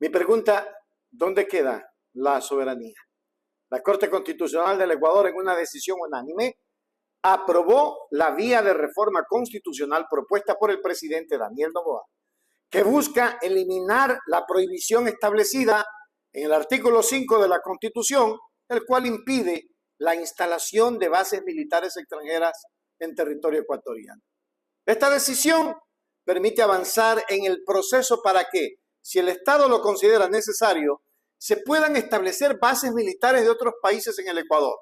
Mi pregunta, ¿dónde queda la soberanía? La Corte Constitucional del Ecuador, en una decisión unánime, aprobó la vía de reforma constitucional propuesta por el presidente Daniel Noboa, que busca eliminar la prohibición establecida en el artículo 5 de la Constitución, el cual impide la instalación de bases militares extranjeras en territorio ecuatoriano. Esta decisión permite avanzar en el proceso para que, si el Estado lo considera necesario, se puedan establecer bases militares de otros países en el Ecuador.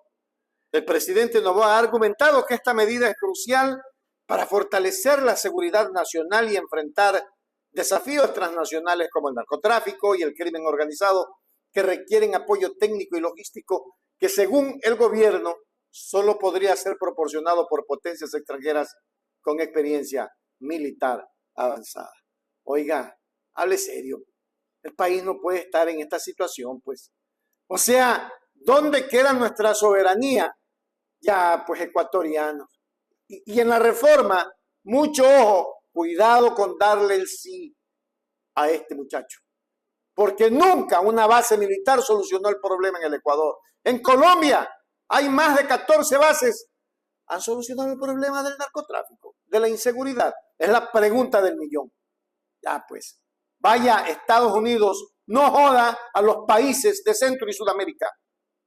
El presidente Noboa ha argumentado que esta medida es crucial para fortalecer la seguridad nacional y enfrentar desafíos transnacionales como el narcotráfico y el crimen organizado, que requieren apoyo técnico y logístico que, según el gobierno, solo podría ser proporcionado por potencias extranjeras con experiencia militar avanzada. Oiga, hable serio. El país no puede estar en esta situación, pues. O sea, ¿dónde queda nuestra soberanía? Ya, pues, ecuatorianos. Y en la reforma, mucho ojo, cuidado con darle el sí a este muchacho. Porque nunca una base militar solucionó el problema en el Ecuador. En Colombia hay más de 14 bases. ¿Han solucionado el problema del narcotráfico, de la inseguridad? Es la pregunta del millón. Ya, pues. Vaya, Estados Unidos, no joda a los países de Centro y Sudamérica.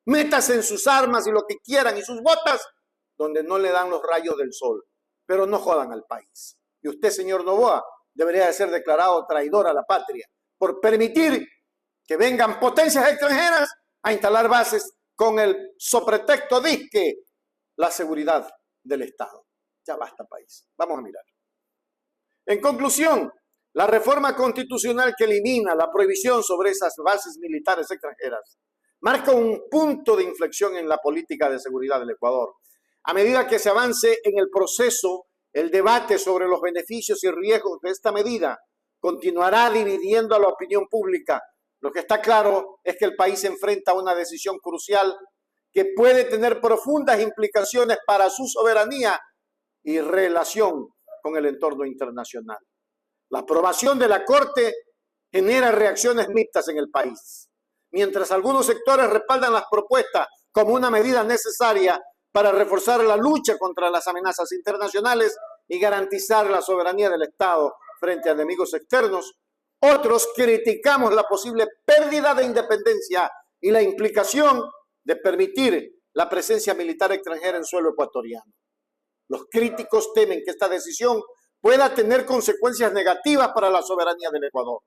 Métase en sus armas y lo que quieran y sus botas donde no le dan los rayos del sol. Pero no jodan al país. Y usted, señor Noboa, debería de ser declarado traidor a la patria por permitir que vengan potencias extranjeras a instalar bases con el sopretexto disque la seguridad del Estado. Ya basta, país. Vamos a mirar. En conclusión, la reforma constitucional que elimina la prohibición sobre esas bases militares extranjeras marca un punto de inflexión en la política de seguridad del Ecuador. A medida que se avance en el proceso, el debate sobre los beneficios y riesgos de esta medida continuará dividiendo a la opinión pública. Lo que está claro es que el país enfrenta una decisión crucial que puede tener profundas implicaciones para su soberanía y relación con el entorno internacional. La aprobación de la Corte genera reacciones mixtas en el país, mientras algunos sectores respaldan las propuestas como una medida necesaria para reforzar la lucha contra las amenazas internacionales y garantizar la soberanía del Estado frente a enemigos externos. Otros criticamos la posible pérdida de independencia y la implicación de permitir la presencia militar extranjera en suelo ecuatoriano. Los críticos temen que esta decisión pueda tener consecuencias negativas para la soberanía del Ecuador,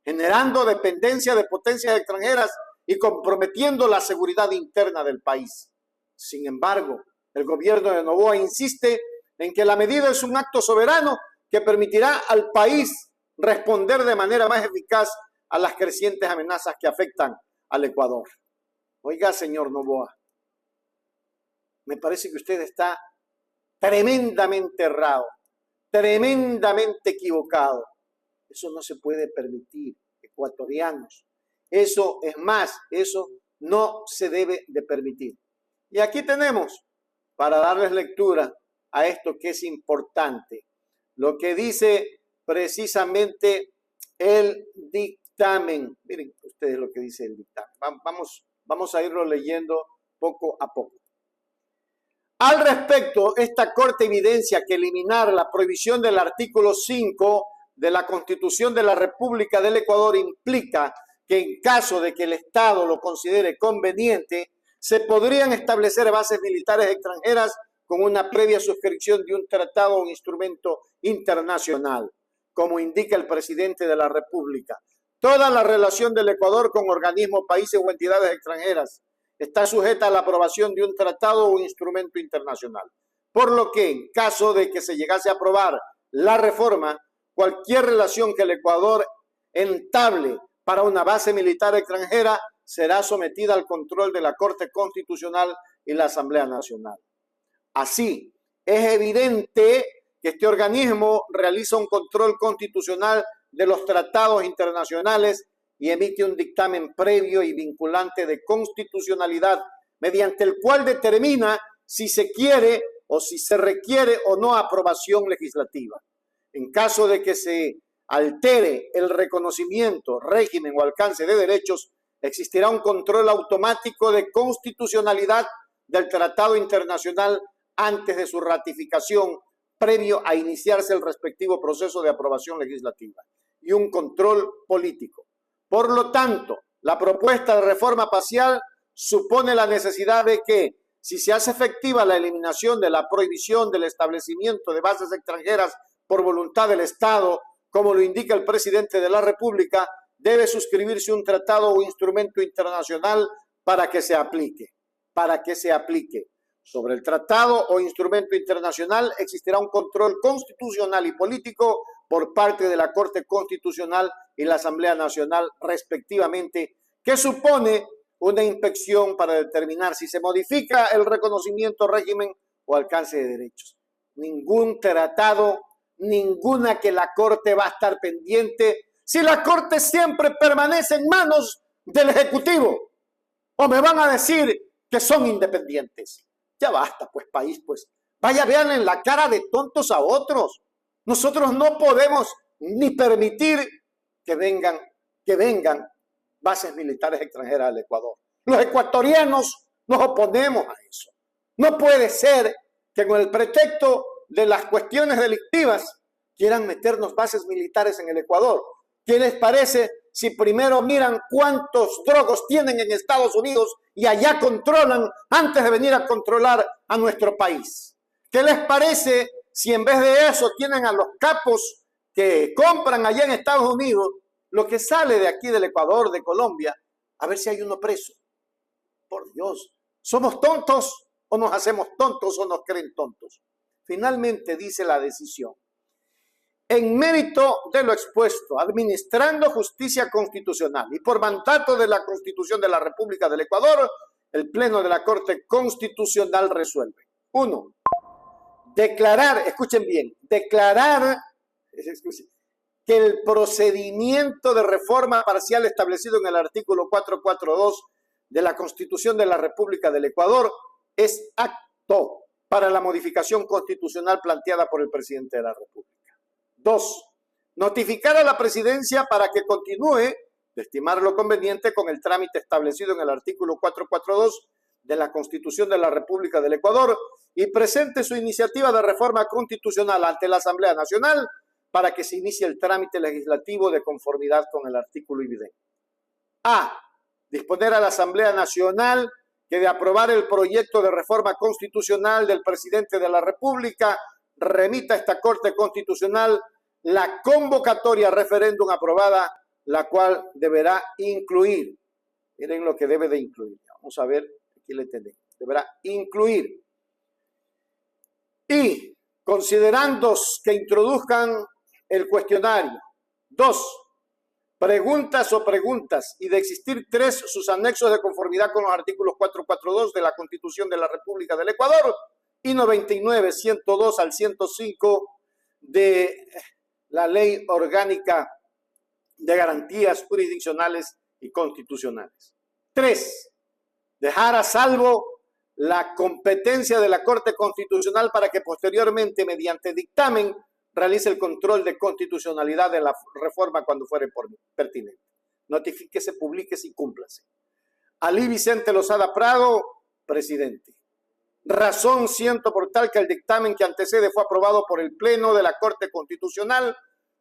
generando dependencia de potencias extranjeras y comprometiendo la seguridad interna del país. Sin embargo, el gobierno de Noboa insiste en que la medida es un acto soberano que permitirá al país responder de manera más eficaz a las crecientes amenazas que afectan al Ecuador. Oiga, señor Noboa, me parece que usted está tremendamente errado, tremendamente equivocado. Eso no se puede permitir, ecuatorianos. Eso es más, eso no se debe de permitir. Y aquí tenemos, para darles lectura a esto que es importante, lo que dice precisamente el dictamen. Miren ustedes lo que dice el dictamen. Vamos a irlo leyendo poco a poco. Al respecto, esta Corte evidencia que eliminar la prohibición del artículo 5 de la Constitución de la República del Ecuador implica que en caso de que el Estado lo considere conveniente, se podrían establecer bases militares extranjeras con una previa suscripción de un tratado o un instrumento internacional, como indica el presidente de la República. Toda la relación del Ecuador con organismos, países o entidades extranjeras está sujeta a la aprobación de un tratado o un instrumento internacional. Por lo que, en caso de que se llegase a aprobar la reforma, cualquier relación que el Ecuador entable para una base militar extranjera será sometida al control de la Corte Constitucional y la Asamblea Nacional. Así, es evidente que este organismo realiza un control constitucional de los tratados internacionales y emite un dictamen previo y vinculante de constitucionalidad, mediante el cual determina si se quiere o si se requiere o no aprobación legislativa. En caso de que se altere el reconocimiento, régimen o alcance de derechos, existirá un control automático de constitucionalidad del tratado internacional antes de su ratificación, previo a iniciarse el respectivo proceso de aprobación legislativa, y un control político. Por lo tanto, la propuesta de reforma parcial supone la necesidad de que, si se hace efectiva la eliminación de la prohibición del establecimiento de bases extranjeras por voluntad del Estado, como lo indica el presidente de la República, debe suscribirse un tratado o instrumento internacional para que se aplique. Sobre el tratado o instrumento internacional existirá un control constitucional y político por parte de la Corte Constitucional y la Asamblea Nacional, respectivamente, que supone una inspección para determinar si se modifica el reconocimiento, régimen o alcance de derechos. Ningún tratado, ninguna que la Corte va a estar pendiente si la Corte siempre permanece en manos del Ejecutivo. O me van a decir que son independientes. Ya basta, pues, país, pues. Vaya, vean en la cara de tontos a otros. Nosotros no podemos ni permitir que vengan bases militares extranjeras al Ecuador. Los ecuatorianos nos oponemos a eso. No puede ser que con el pretexto de las cuestiones delictivas quieran meternos bases militares en el Ecuador. ¿Qué les parece si primero miran cuántos drogos tienen en Estados Unidos y allá controlan antes de venir a controlar a nuestro país? ¿Qué les parece si en vez de eso tienen a los capos que compran allá en Estados Unidos lo que sale de aquí del Ecuador, de Colombia, a ver si hay uno preso? Por Dios, ¿somos tontos o nos hacemos tontos o nos creen tontos? Finalmente dice la decisión: en mérito de lo expuesto, administrando justicia constitucional y por mandato de la Constitución de la República del Ecuador, el Pleno de la Corte Constitucional resuelve. 1. Declarar, escuchen bien, declarar que el procedimiento de reforma parcial establecido en el artículo 442 de la Constitución de la República del Ecuador es apto para la modificación constitucional planteada por el presidente de la República. 2. Notificar a la presidencia para que continúe, de estimarlo conveniente, con el trámite establecido en el artículo 442 de la Constitución de la República del Ecuador y presente su iniciativa de reforma constitucional ante la Asamblea Nacional para que se inicie el trámite legislativo de conformidad con el artículo evidente. A. Disponer a la Asamblea Nacional que de aprobar el proyecto de reforma constitucional del presidente de la República remita a esta Corte Constitucional la convocatoria a referéndum aprobada, la cual deberá incluir, miren lo que debe de incluir, vamos a ver, aquí le tenemos, deberá incluir, y considerando que introduzcan el cuestionario, 2, preguntas y de existir 3, sus anexos de conformidad con los artículos 442 de la Constitución de la República del Ecuador y 99, 102 al 105 de la Ley Orgánica de Garantías Jurisdiccionales y Constitucionales. 3. Dejar a salvo la competencia de la Corte Constitucional para que posteriormente, mediante dictamen, realice el control de constitucionalidad de la reforma cuando fuere pertinente. Notifíquese, publíquese y cúmplase. Alí Vicente Lozada Prado, presidente. Razón siento por tal que el dictamen que antecede fue aprobado por el Pleno de la Corte Constitucional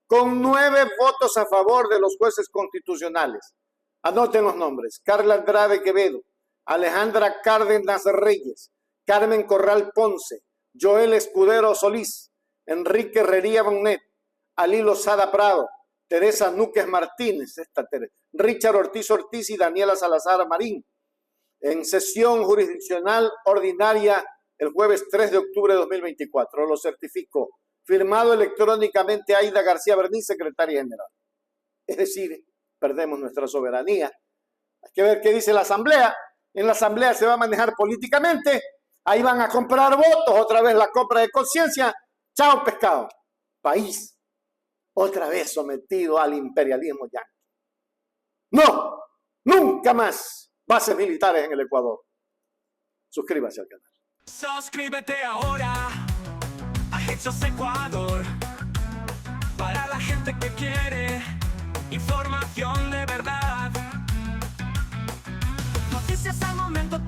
con 9 votos a favor de los jueces constitucionales. Anoten los nombres: Carla Andrade Quevedo, Alejandra Cárdenas Reyes, Carmen Corral Ponce, Joel Escudero Solís, Enrique Herrería Bonnet, Alí Lozada Prado, Teresa Núquez Martínez, Richard Ortiz Ortiz y Daniela Salazar Marín. En sesión jurisdiccional ordinaria el jueves 3 de octubre de 2024. Lo certifico. Firmado electrónicamente Aida García Bernín, secretaria general. Es decir, perdemos nuestra soberanía. Hay que ver qué dice la Asamblea. En la Asamblea se va a manejar políticamente. Ahí van a comprar votos. Otra vez la compra de conciencia. Chao pescado. País otra vez sometido al imperialismo yanqui. No, nunca más bases militares en el Ecuador. Suscríbase al canal. Suscríbete ahora a Hechos Ecuador para la la gente que quiere información de verdad. Noticias al momento,